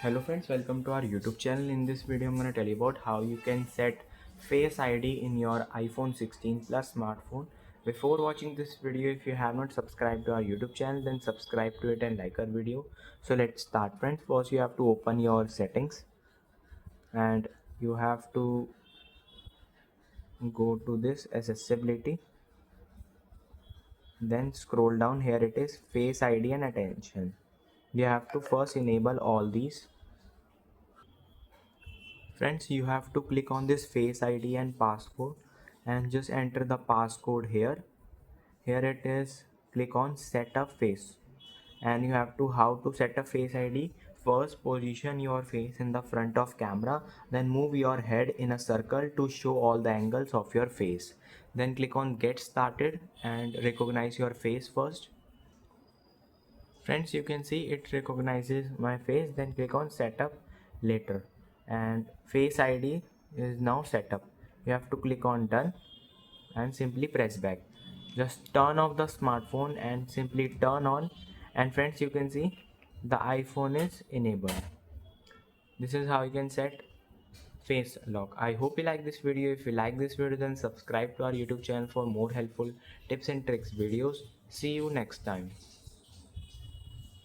Hello friends, welcome to our YouTube channel. In this video I'm going to tell you about how you can set Face ID in your iPhone 16 Plus smartphone. Before watching this video, if you have not subscribed to our YouTube channel, then subscribe to it and like our video. So let's start friends. First you have to open your settings and you have to go to this accessibility. Then scroll down, here it is Face ID and attention. You have to first enable all these. Friends, you have to click on this Face ID and passcode and just enter the passcode here. Here it is, click on set up face and you have to how to set a Face ID. First position your face in the front of camera, then move your head in a circle to show all the angles of your face. Then click on get started and recognize your face first. Friends, you can see it recognizes my face. Then click on setup later and Face ID is now set up. You have to click on done and simply press back. Just turn off the smartphone and simply turn on, and friends, you can see the iPhone is enabled. This is how you can set face lock. I hope you like this video. If you like this video, then subscribe to our YouTube channel for more helpful tips and tricks videos. See you next time.